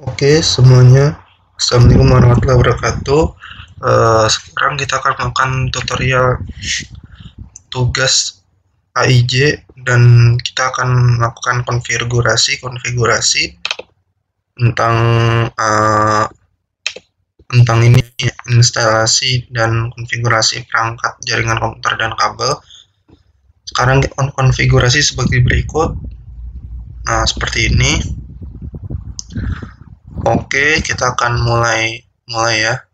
Oke semuanya, Assalamualaikum warahmatullahi wabarakatuh. Sekarang kita akan melakukan tutorial tugas AIJ dan kita akan melakukan konfigurasi tentang uh, ini, instalasi dan konfigurasi perangkat jaringan komputer dan kabel. Sekarang konfigurasi sebagai berikut. Nah, seperti ini. Oke, kita akan mulai ya.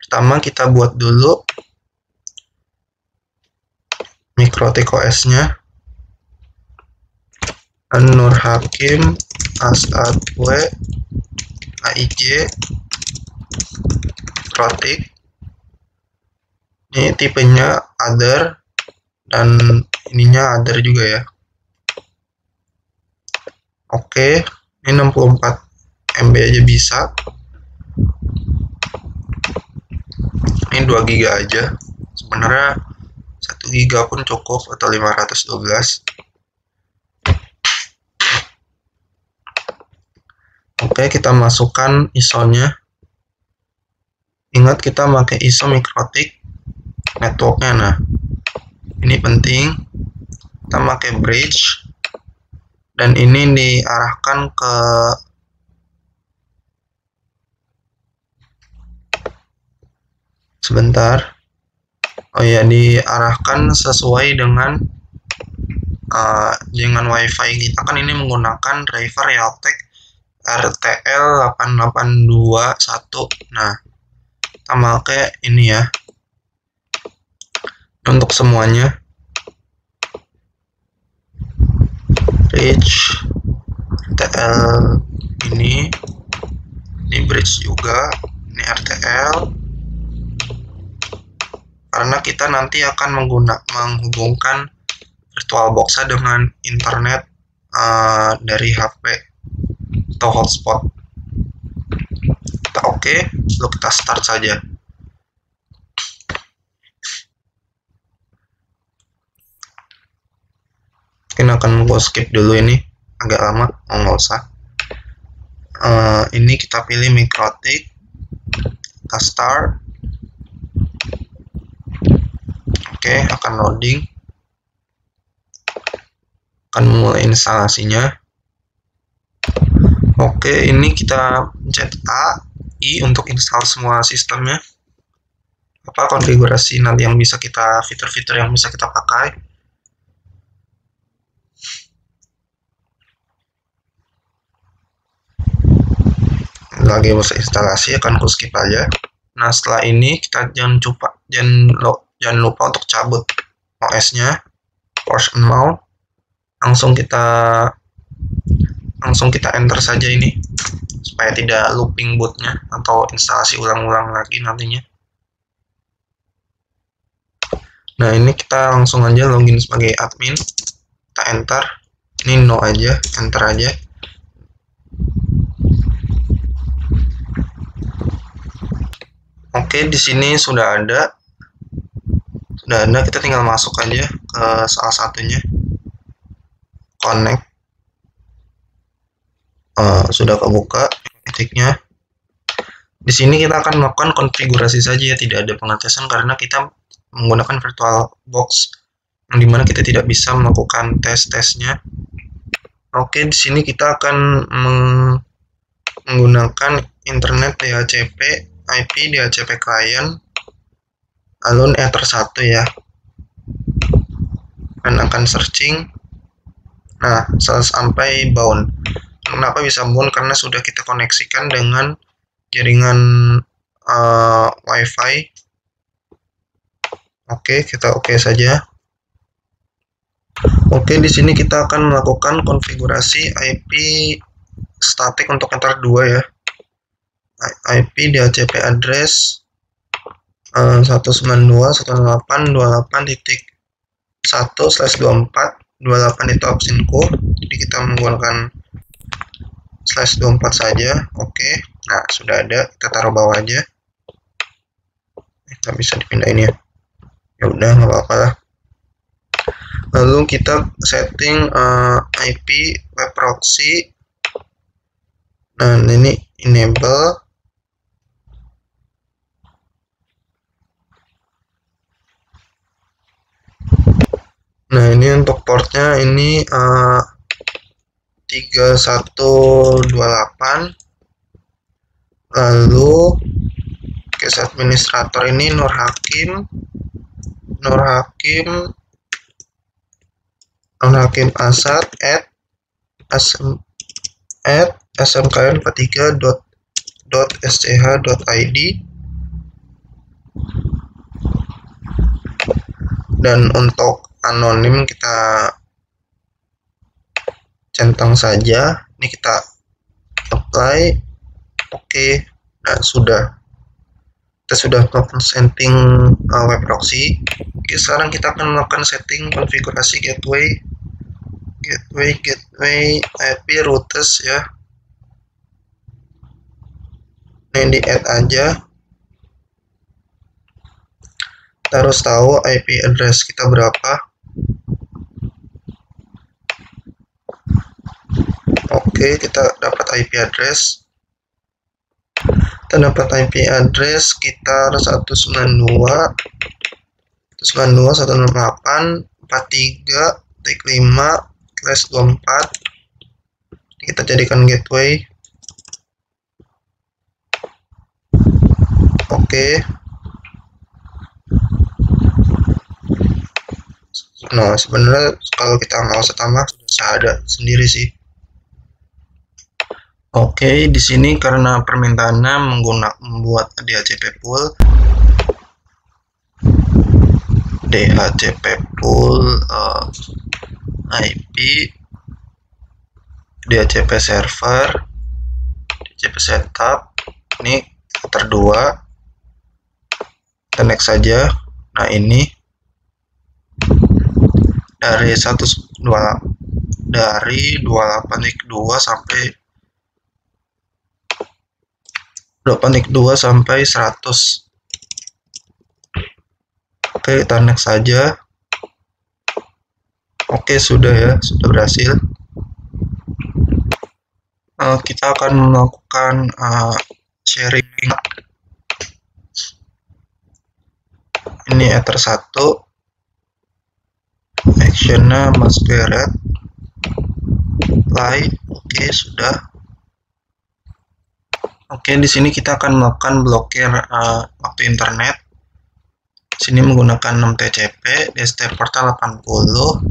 Pertama kita buat dulu Mikrotik OS-nya. Nur Hakim Asad W AIJ Mikrotik. Ini tipenya other dan ininya other juga ya. Oke, ini 64 MB aja bisa. Ini 2 GB aja. Sebenarnya 1 GB pun cukup atau 512. Oke, kita masukkan ISO-nya. Ingat kita pakai ISO Mikrotik networknya. Nah, ini penting. Kita pakai bridge dan ini diarahkan ke diarahkan sesuai dengan jaringan WiFi kita. Kan ini menggunakan driver Realtek RTL 8821. Nah, kita pakai ini ya untuk semuanya. Bridge RTL ini bridge juga, ini RTL, karena kita nanti akan menghubungkan VirtualBox dengan internet dari HP atau hotspot. Kita oke, lalu kita start saja. Mungkin akan gue skip dulu, ini agak lama, nggak usah. Ini kita pilih Mikrotik, kita start. Oke, akan loading, akan mulai instalasinya. Oke, ini kita pencet I untuk install semua sistemnya. Apa konfigurasi nanti yang bisa kita, fitur-fitur yang bisa kita pakai. Lagi proses instalasi, akan ku skip aja. Nah, setelah ini kita jangan lupa untuk cabut OS-nya, force and mount. Langsung kita enter saja ini supaya tidak looping bootnya atau instalasi ulang-ulang lagi nantinya. Nah, ini kita langsung aja login sebagai admin. Kita enter. Ini no aja, enter aja. Oke, di sini sudah ada, kita tinggal masuk aja ke salah satunya, connect. Sudah kebuka titiknya. Di sini kita akan melakukan konfigurasi saja ya, tidak ada pengetesan karena kita menggunakan VirtualBox yang dimana kita tidak bisa melakukan tes-tesnya. Oke, di sini kita akan menggunakan internet DHCP IP DHCP client alun Ether 1 ya, dan akan searching. Nah, sampai bound. Kenapa bisa bound? Karena sudah kita koneksikan dengan jaringan WiFi. Oke, kita oke saja. Oke, di sini kita akan melakukan konfigurasi IP statik untuk Ether 2 ya. IP DHCP address 192.168.1/24, 28 itu option jadi kita menggunakan /24 saja. Oke, nah sudah ada, kita taruh bawah aja. Kita bisa dipindahin ya, ya udah nggak apa-apa lah. Lalu kita setting IP web proxy. Nah, ini enable. Nah, ini untuk portnya ini 3128. Lalu case administrator ini Nur Hakim Asad at smkn43.sch.id. Dan untuk anonim kita centang saja. Ini kita apply. Oke. Nah, kita sudah melakukan setting web proxy. Oke, sekarang kita akan melakukan setting konfigurasi gateway IP routes ya. Nah, di add aja. Kita harus tahu IP address kita berapa. Oke, kita dapat IP address. Kita dapat IP address sekitar 192.168.43.5/24. Kita jadikan gateway. Oke. Nah, sebenarnya kalau kita nggak usah tambah, sudah ada sendiri sih. Oke, di sini karena permintaannya membuat DHCP pool IP, DHCP server, DHCP setup. Ini filter 2. Kita next saja. Nah, ini dari 28.2 sampai 100. Oke, kita next saja. Oke, sudah ya, sudah berhasil. Kita akan melakukan sharing. Ini ether 1. Actionnya masquerade. Apply. Oke, sudah. Oke, di sini kita akan melakukan blokir waktu internet. Di sini menggunakan 6 TCP, DST portal 80.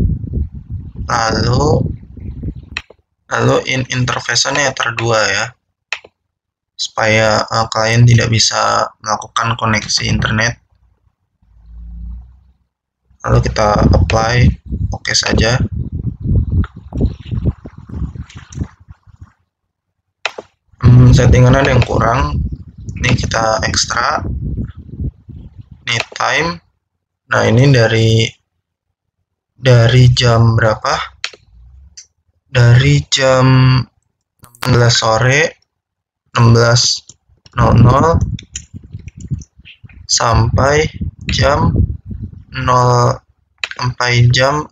Lalu interface-nya ether 2 ya. Supaya klien tidak bisa melakukan koneksi internet. Lalu kita apply, oke saja. Settingan ada yang kurang. Ini kita ekstra. Ini time. Nah, ini dari jam berapa? Dari jam 16 sore 16.00 sampai jam 06.30.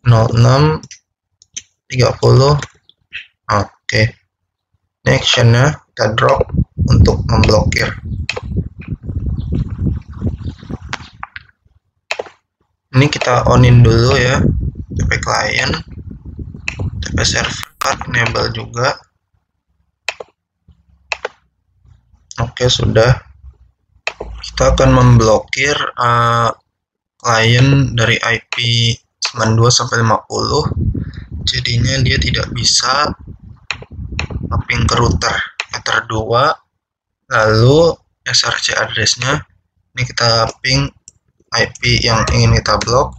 06.30. Oke. Ini actionnya kita drop untuk memblokir. Ini kita onin dulu ya. TP client, TP server, enable juga. Oke, sudah. Kita akan memblokir klien dari IP 92 sampai 50. Jadinya dia tidak bisa ping ke router ether 2. Lalu SRC address-nya ini kita ping IP yang ingin kita blok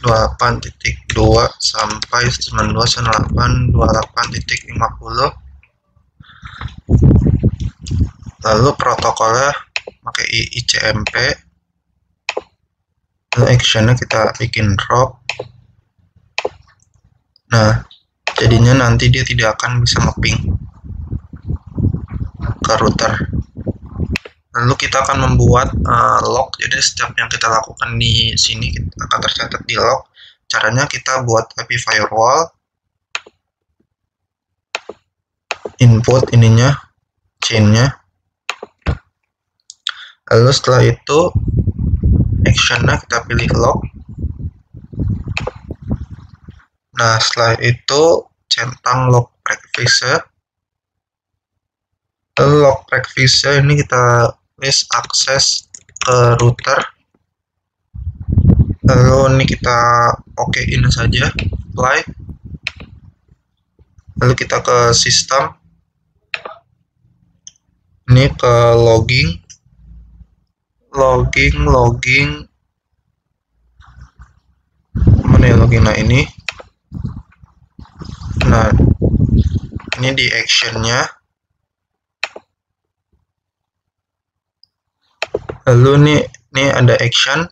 28.2 sampai 92.168.28.50. Lalu protokolnya pakai ICMP. Lalu actionnya kita bikin drop. Nah, jadinya nanti dia tidak akan bisa ngeping ke router. Lalu kita akan membuat log. Jadi setiap yang kita lakukan di sini akan tercatat di log. Caranya kita buat IP firewall. input ininya, chainnya. Lalu setelah itu actionnya kita pilih log. Nah, setelah itu centang log prefix-nya. Lalu log prefix-nya ini kita list akses ke router. Lalu ini kita okein saja, apply. Lalu kita ke sistem. Ini ke logging. Mana ya logging? Nah, ini. Nah, ini di actionnya. Lalu nih ada action.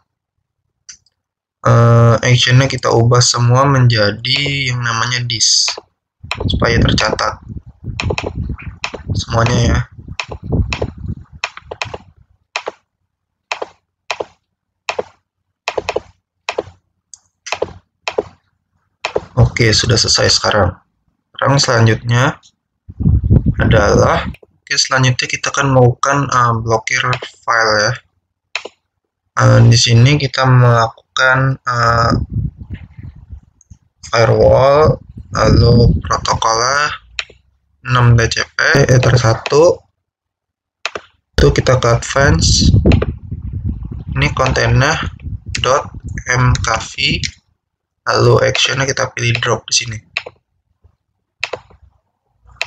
Actionnya kita ubah semua menjadi yang namanya this supaya tercatat semuanya ya. Oke, sudah selesai sekarang. Selanjutnya adalah selanjutnya kita akan melakukan blokir file ya. Di sini kita melakukan firewall, lalu protokolnya 6DCP Ether 1. Itu kita ke advance. Ini kontennya .mkv. Lalu actionnya kita pilih drop di sini.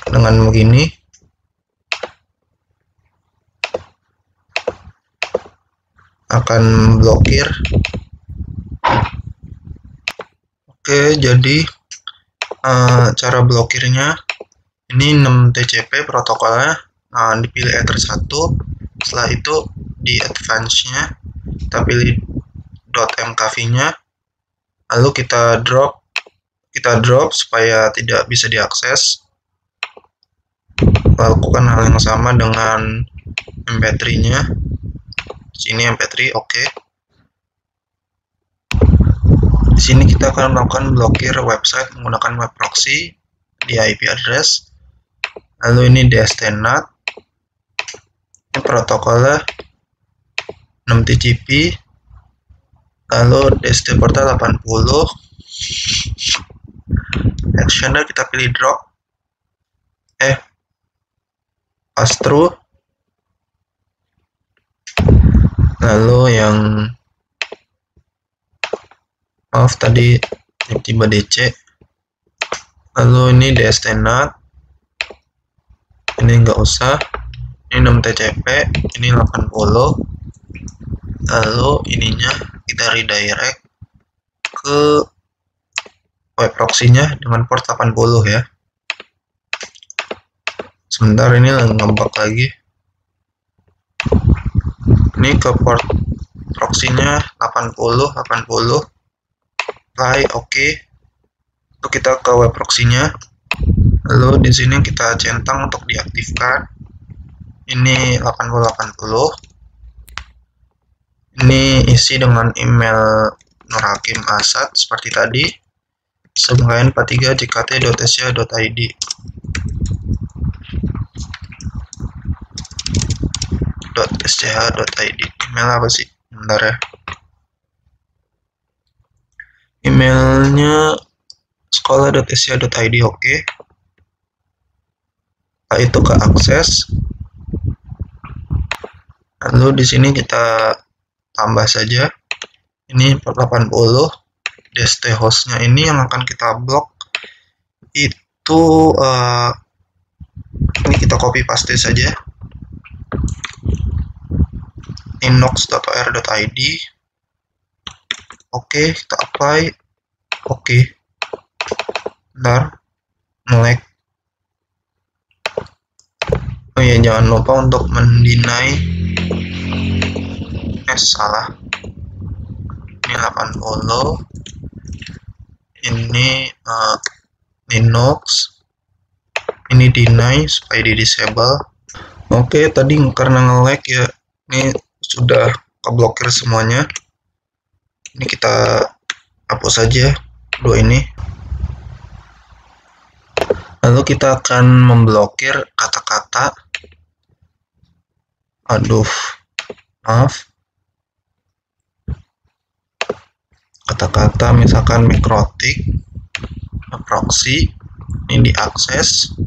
Dengan begini akan blokir. Oke, jadi cara blokirnya ini 6TCP protokolnya, dipilih Ether 1. Setelah itu di advance-nya kita pilih .mkv-nya, lalu kita drop supaya tidak bisa diakses. Lakukan hal yang sama dengan MP3-nya. Sini MP3, oke. Di sini kita akan melakukan blokir website menggunakan web proxy di IP address. Lalu ini DSTNet. Ini protokolnya 6TCP. Lalu DST portal 80. Actionnya kita pilih drop. Pass through. Lalu yang maaf tadi tiba-tiba DC. Lalu ini DSTNet. Ini nggak usah. Ini 6TCP. Ini 80. Lalu ininya kita redirect ke web proxy-nya dengan port 80 ya. Sebentar, ini ngebug lagi. Ini ke port proxy-nya 80. Apply, oke. Lalu kita ke web proxy-nya. Lalu di sini kita centang untuk diaktifkan. Ini 80. Ini isi dengan email Nurhakim Asad seperti tadi. Sembilan 43 jkt.sya.id. .sch.id. Email apa sih? Bentar ya. Emailnya sekolah.sya.id, oke. Setelah itu ke akses. Lalu di sini kita tambah saja. Ini 80. DST hostnya ini yang akan kita blok. Itu ini kita copy paste saja. inox.or.id. Oke, kita apply. Oke. Bentar. Nge-lag. Oh ya, jangan lupa untuk mendeny. Salah. Ini 80. Ini Linux. Ini deny supaya di disable. Oke, tadi karena nge-lag ya. Ini sudah keblokir semuanya. Ini kita hapus saja dua ini. Lalu kita akan memblokir kata-kata, kata-kata misalkan mikrotik, proxy, ini diakses,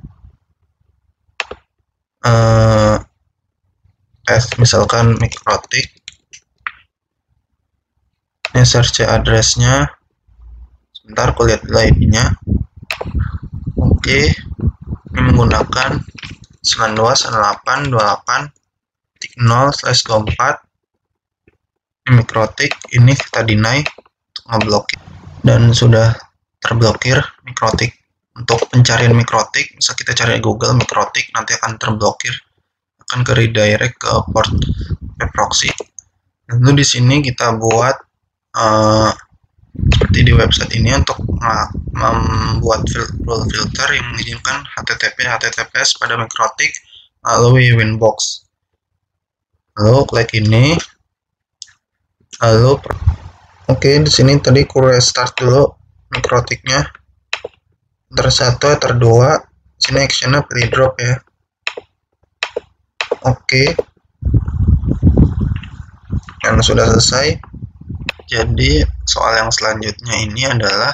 misalkan mikrotik, ini search address-nya, sebentar aku lihat dulu IP-nya. Oke, ini menggunakan 92.168.28.0/24. Ini mikrotik, ini kita deny untuk ngeblokir, dan sudah terblokir mikrotik. Untuk pencarian mikrotik, bisa kita cari Google mikrotik, nanti akan terblokir, akan ke redirect ke port proxy. Lalu di sini kita buat seperti di website ini untuk membuat filter yang mengizinkan HTTPS pada mikrotik melalui Winbox. Lalu klik ini, lalu oke, di sini tadi ku restart dulu mikrotiknya. Enter 1, enter 2, sini actionnya pilih drop ya. Oke, dan sudah selesai. Jadi soal yang selanjutnya ini adalah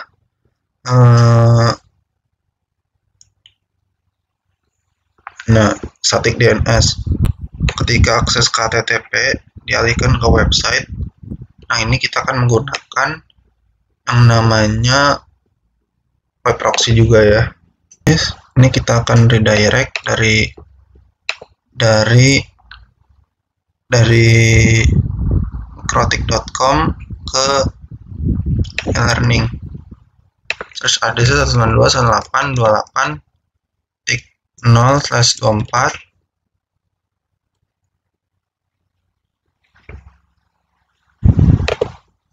static DNS. Ketika akses ke HTTP dialihkan ke website, nah ini kita akan menggunakan yang namanya web proxy juga ya. Ini kita akan redirect dari mikrotik.com ke e-learning. Search address 192.168.28.0/24.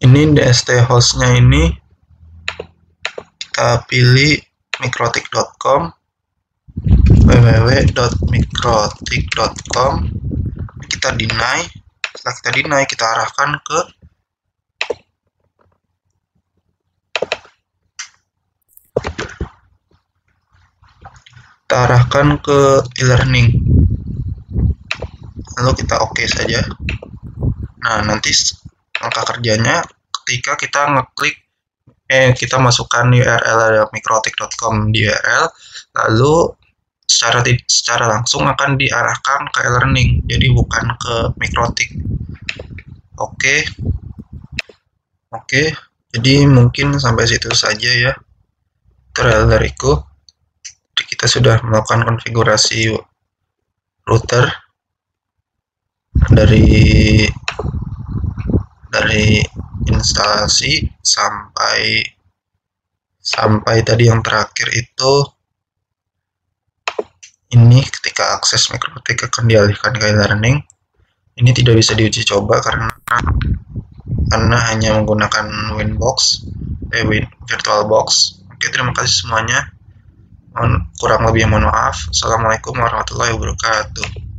Ini DST hostnya ini kita pilih mikrotik.com, www.mikrotik.com. Kita deny. Setelah kita deny, kita arahkan ke e-learning. Lalu kita oke saja. Nah, nanti langkah kerjanya ketika kita ngeklik kita masukkan URL mikrotik.com di URL, lalu secara langsung akan diarahkan ke e-learning, jadi bukan ke mikrotik. Oke, jadi mungkin sampai situ saja ya tutorial dariku. Jadi kita sudah melakukan konfigurasi router dari instalasi sampai tadi yang terakhir itu, ini ketika akses mikrotik akan dialihkan ke e-learning. Ini tidak bisa diuji coba karena hanya menggunakan Winbox, VirtualBox. Oke, terima kasih semuanya. Kurang lebih mohon maaf. Assalamualaikum warahmatullahi wabarakatuh.